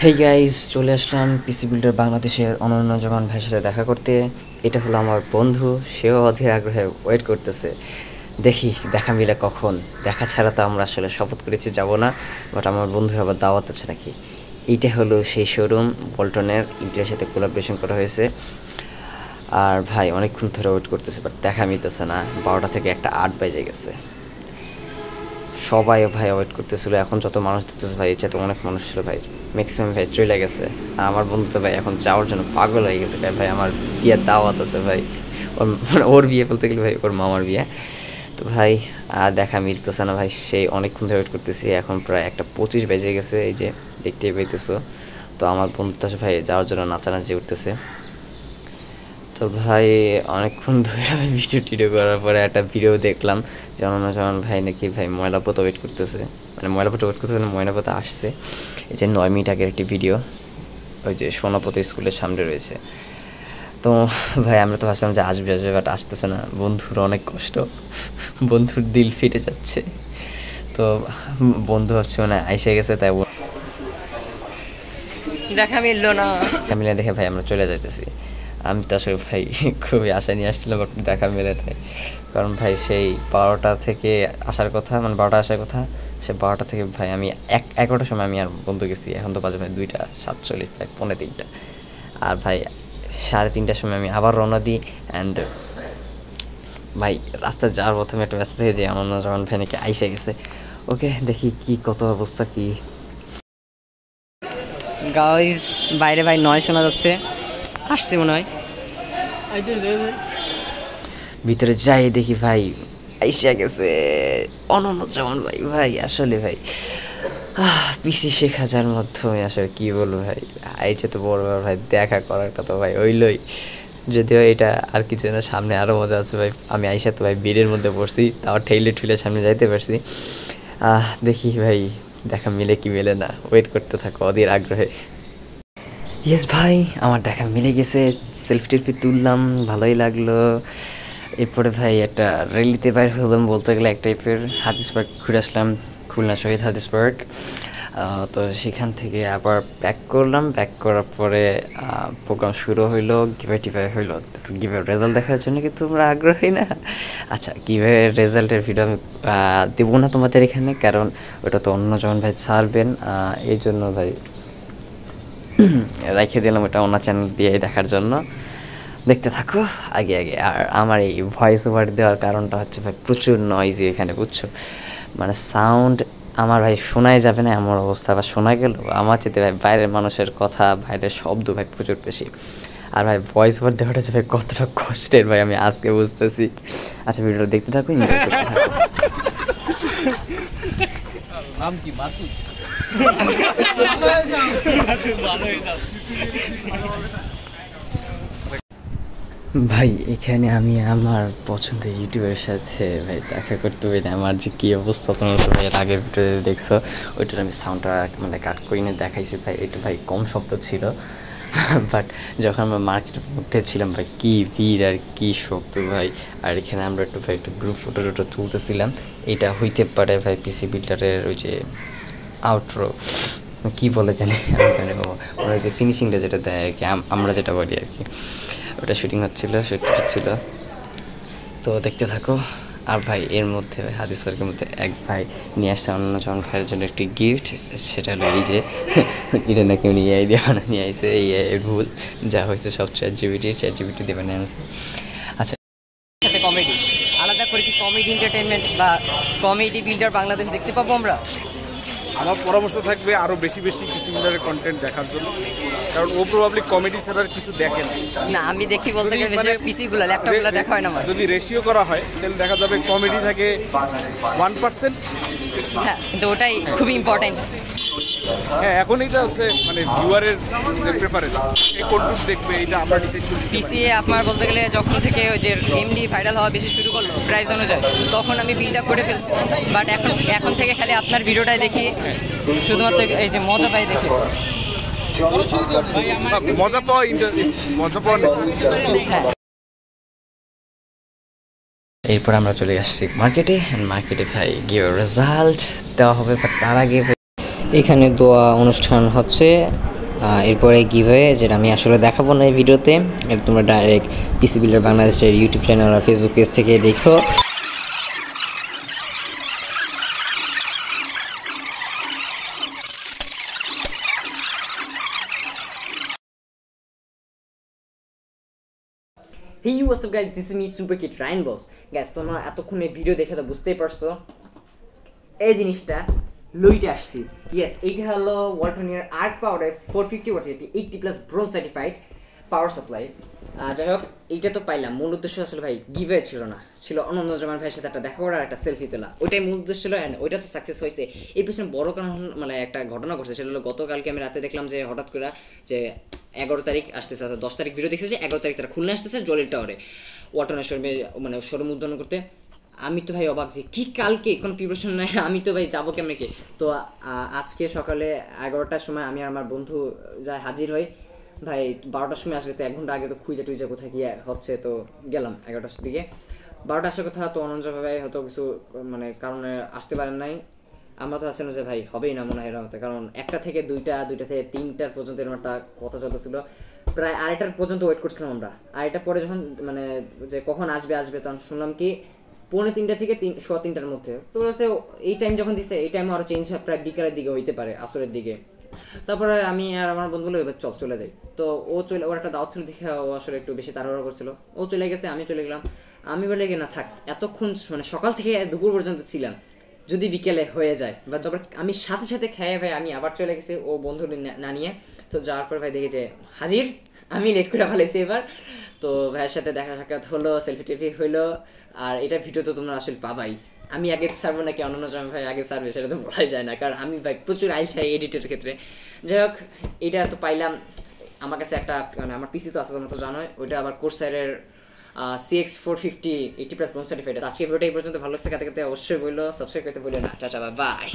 Hey guys, চলে আসলাম পিসি builder বাংলাদেশের অনন্য জমান ভাইয়ের সাথে দেখা করতে। এটা হলো আমার বন্ধু, সেও অধীর আগ্রহে ওয়েট করতেছে। দেখি দেখা মিলে কখন। দেখা ছাড়া তো আমরা আসলে শপথ করেছি যাব না, বাট আমার বন্ধুর আবার দাওয়াত আছে নাকি। এইটা হলো সেই শোরুম, বল্টনের ইন্টের সাথে কোলাবোরেশন করা হয়েছে। আর ভাই অনেকক্ষণ ধরে ওয়েট করতেছে, বাট দেখা মিলতেছে না। 12টা থেকে একটা 8 বেজে গেছে। সবাই ভাই ওয়েট করতেছিল। এখন যত মানুষ দেখতেছে ভাই, এর চাইতে অনেক মানুষ ছিল ভাই। ম্যাক্সিমাম ভাই চলে গেছে। আর আমার বন্ধু তো ভাই এখন যাওয়ার জন্য পাগল হয়ে গেছে। ভাই আমার বিয়ের দাওয়াত আছে ভাই। ওর বিয়ে বলতে গেলে ভাই ওর মামার বিয়ে। তো ভাই আর দেখা মিলতেছে না ভাই, সেই অনেকক্ষণ ধরে ওয়েট করতেছি। এখন প্রায় 1:25 বেজে গেছে, এই যে দেখতেই পাইতেছো। তো আমার বন্ধু তো ভাই যাওয়ার জন্য নাচানাচি উঠতেছে। তো ভাই অনেকক্ষণ ধরে আমি ভিডিও করার পরে একটা ভিডিও দেখলাম যে যেমন ভাই নাকি ভাই ময়লাপোতা ওয়েট করতেছে, মানে ময়লাপোতা ওয়েট করতেছে না, ময়লাপোতা আসছে। এই যে 9 মিনিট আগের একটি ভিডিও, ওই যে সোনাপোতা স্কুলের সামনে রয়েছে। তো ভাই আমরা তো ভাবছিলাম যে আসবে আসবে, বাট আসতেছে না। বন্ধুর অনেক কষ্ট, বন্ধুর দিল ফেটে যাচ্ছে। তো বন্ধু হচ্ছে মানে আইসে গেছে, তাই দেখা মিললো না। মিলে দেখে ভাই আমরা চলে যাইতেছি। আমি তো আসলে ভাই খুবই আশা নিয়ে আসছিলাম, বাট দেখা মেলে তাই। কারণ ভাই সেই 12টা থেকে আসার কথা, মানে 12টা আসার কথা, সে 12টা থেকে ভাই আমি 11টার সময় আমি আর বন্ধু গেছি। এখন তো বাজে ভাই 2:47, ভাই 2:45। আর ভাই 3:30টার সময় আমি আবার রওনা দিই। অ্যান্ড ভাই রাস্তায় যাওয়ার প্রথমে একটা ব্যস্ত থেকে যে অনন্য যখন ভাই নাকি আইসে গেছে। ওকে দেখি কি কত অবস্থা কি। গাইস বাইরে ভাই নয় শোনা যাচ্ছে, আসছে মনে হয়। ভিতরে যাই দেখি ভাই আইসা গেছে অনন্য যেমন ভাই। ভাই আসলে ভাই পিসি শেখার মাধ্যমে আসলে কি বলবো ভাই, আইছে তো বড় ভাই দেখা করার কথা ভাই ওইলই। যদিও এটা আর কিছু না, সামনে আরও মজা আছে ভাই। আমি আইসা তো ভাই ভিড়ের মধ্যে পড়ছি, তাও ঠেলে সামনে যাইতে পারছি। দেখি ভাই দেখা মিলে কি মেলে না, ওয়েট করতে থাকো অধীর আগ্রহে। ইয়েস ভাই, আমার দেখা মিলে গেছে। সেলফি তুললাম, ভালোই লাগলো। এরপরে ভাই একটা র্যালিতে বাইর হলাম বলতে গেলে, এক টাইপের হাদিস পার্ক ঘুরে আসলাম, খুলনা শহীদ হাদিস পার্ক। তো সেখান থেকে আবার ব্যাক করলাম। ব্যাক করার পরে প্রোগ্রাম শুরু হইলো, টিভাই হইলো। গিভের রেজাল্ট দেখার জন্য কি তোমরা আগ্রহী না? আচ্ছা, গিভের রেজাল্টের ভিডিও আমি দেবো না তোমাদের এখানে, কারণ ওটা তো অন্য জন ভাই ছাড়বেন। এই জন্য ভাই রেখে দিলাম এটা অন্য চ্যানেল দিয়ে দেখার জন্য। দেখতে থাকো আগে আগে। আর আমার এই ভয়েস ওভার দেওয়ার কারণটা হচ্ছে ভাই প্রচুর নয়েজি এখানে, বুঝছো? মানে সাউন্ড আমার ভাই শোনাই যাবে না এমন অবস্থা, বা শোনা গেল আমার চেতে ভাই বাইরের মানুষের কথা, বাইরের শব্দ ভাই প্রচুর বেশি। আর ভাই ভয়েস ওভার দেওয়াটা হচ্ছে ভাই কতটা কষ্টের ভাই আমি আজকে বুঝতেছি। আচ্ছা ভিডিওটা দেখতে থাকো, এনজয় করতে থাকো। নাম কি? মাসুদ। ভাই এখানে আমি আমার পছন্দের ইউটিউবের সাথে ভাই দেখা করতে পারি। আমার যে কী অবস্থা তোমরা তো ভাই আগের ভিডিওতে দেখছো, ওইটার আমি সাউন্ডটা মানে কাট করে নিয়ে দেখাইছি ভাই। এটা ভাই কম শব্দ ছিল, বাট যখন আমরা মার্কেটের মধ্যে ছিলাম ভাই কী ভিড় আর কী শব্দ ভাই। আর এখানে আমরা একটু গ্রুপ ফটো তুলতেছিলাম। এটা হইতে পারে ভাই পিসি বিল্ডারের ওই যে আউটরো কী বলে জানি আমি, ওই যে ফিনিশিংটা যেটা দেয় আর কি, আমরা যেটা বলি আর কি, ওটা শুটিং হচ্ছিল। তো দেখতে থাকো। আর ভাই এর মধ্যে হাদিস পার্কের মধ্যে এক ভাই নিয়ে আসছে অন্য জন ভাইয়ের জন্য একটি গিফট। সেটা হলো এই যে এটা নাকি উনি এআই দিয়ে বানিয়ে নিয়ে আসছে। এই ভুল, যা হয়েছে সব চ্যাট জিপিটি দিয়ে বানিয়ে আনছে। আচ্ছা, সাথে কমেডি আলাদা করে কি কমেডি এন্টারটেনমেন্ট বা কমেডি বিল্ডার বাংলাদেশ দেখতে পাবো আমরা? আমার পরামর্শ থাকবে আরো বেশি পিসি বিল্ডারের কন্টেন্ট দেখার জন্য, কারণ ও প্রবাবলি কমেডি ছাড়া আর কিছু দেখে না। আমি দেখি বলতে গেলে বেশি পিসিগুলো, ল্যাপটপগুলো দেখা হয় না আমার। যদি রেশিও করা হয় তাহলে দেখা যাবে কমেডি থাকে 1%। হ্যাঁ, কিন্তু ওটাই খুবই ইম্পর্টেন্ট। হ্যাঁ, এখন এটা হচ্ছে মানে ভিউয়ারের যে প্রেফারেন্স, কে কোনটুকু দেখবে এটা আমরা ডিসাইড করি। পিসিএ আপনার বলতে গেলে যখন থেকে ওই যে এমডি ভাইরাল হওয়া বেশি শুরু করলো প্রাইস অনুযায়ী, তখন আমি বিল্ড আপ করে ফেলছি। বাট এখন থেকে খালি আপনার ভিডিওটাই দেখি, শুধুমাত্র এই যে মজা পাই দেখি। মজা পাওয়া হ্যাঁ। এরপর আমরা চলে আসছি মার্কেটে। ভাই গিয়ে রেজাল্ট দেওয়া হবে, বাট তার আগে এখানে দোয়া অনুষ্ঠান হচ্ছে, এরপরে গিভওয়ে, যেটা আমি আসলে দেখাবো না এই ভিডিওতে, এটা তোমরা ডাইরেক্ট পিসি বিল্ডার বাংলাদেশের ইউটিউব চ্যানেল আর ফেসবুক পেজ থেকে দেখো। Hey what's up guys, this is me Super Kid Ryan Boss. Guys, তোমরা এতক্ষণ এই ভিডিও দেখে তো বুঝতেই পারছো এই জিনিসটা লইতে আসছি। ইয়েস, এইটা হলো ওয়ালটনের আর্ক পাওয়ার 450 ওয়াট, এটি 80+ ব্রোঞ্জ সার্টিফাইড পাওয়ার সাপ্লাই। যাই হোক, এইটা তো পাইলাম। মূল উদ্দেশ্য আসলে ভাই গিভওয়ে ছিল না, ছিল অনন্ত জামান ভাইয়ের সাথে একটা দেখা করার, একটা সেলফি তোলা, ওইটাই মূল উদ্দেশ্য ছিল। অ্যান্ড ওইটা তো সাকসেস হয়েছে। এর পিছনে বড় কারণ মানে একটা ঘটনা ঘটছে, সেটা হলো গতকালকে আমি রাতে দেখলাম যে হঠাৎ করে যে 11 তারিখ আসতেছে, 10 তারিখ ভিডিও দেখতেছে যে 11 তারিখ তারা খুলনা আসতেছে জলিল টাওয়ারে ওয়ালটনের শোরুমে, মানে শোরুম উদ্বোধন করতে। আমি তো ভাই অবাক যে কি কালকে কোনো প্রিপারেশন নাই, আমি তো ভাই যাবো কেমনে কে। তো আজকে সকালে 11টার সময় আমি আর আমার বন্ধু যা হাজির হই। ভাই 12টার সময় আসবে, তো 1 ঘন্টা আগে তো খুঁজে টুইজে কোথায় গিয়ে হচ্ছে, তো গেলাম 11টার দিকে। 12টা আসার কথা, তো অনন্ত ভাই হয়তো কিছু মানে কারণে আসতে পারেন নাই। আমরা তো আসলে যে ভাই হবেই না মনে হয় এর মতো, কারণ 1টা থেকে 2টা থেকে 3টার পর্যন্ত এরকম একটা কথা চলতেছিল। প্রায় 2:30 পর্যন্ত ওয়েট করছিলাম আমরা। 2:30 পরে যখন মানে যে কখন আসবে তখন শুনলাম কি 2:45 থেকে 3:15টার মধ্যে। তো বলছে এই টাইম যখন দিচ্ছে, এই টাইম আরো চেঞ্জ হয়, প্রায় বিকালের দিকে হইতে পারে, আসরের দিকে। তারপরে আমি আর আমার বন্ধু বলে এবার চলে যাই। তো ওর একটা দাওয়াত ছিল দেখে ও আসলে একটু বেশি তাড়াহুড়ো করছিল, ও চলে গেছে, আমি চলে গেলাম। আমি বলে কি না থাক, এতক্ষণ মানে সকাল থেকে দুপুর পর্যন্ত ছিলাম, যদি বিকেলে হয়ে যায়। বা তারপর আমি সাথে সাথে খেয়ে ভাই আমি আবার চলে গেছি ও বন্ধু না নিয়ে। তো যাওয়ার পর ভাই দেখি যে হাজির, আমি লেট করে ফেলেছি এবার। তো ভাইয়ের সাথে দেখা সাক্ষাৎ হলো, সেলফি টেলফি হইলো। আর এটা ভিডিও তো তোমরা আসলে পাবাই। আমি আগে ছাড়বো নাকি অন্য জামাই ভাই আগে ছাড়বে সেটা তো বলাই যায় না, কারণ আমি ভাই প্রচুর আইসাই এডিটের ক্ষেত্রে। যাই হোক, এটা তো পাইলাম। আমার কাছে একটা মানে আমার পিসি তো আছে, তোমরা তো জানোই, ওইটা আবার কোর্সাইরের CX450 80+ ব্রোঞ্জ সার্টিফাইড। আজকে ভিডিওটা এই পর্যন্ত ভালো লাগছে, কাতে অবশ্যই বললো সাবস্ক্রাইব করতে বললো না। Tata bye.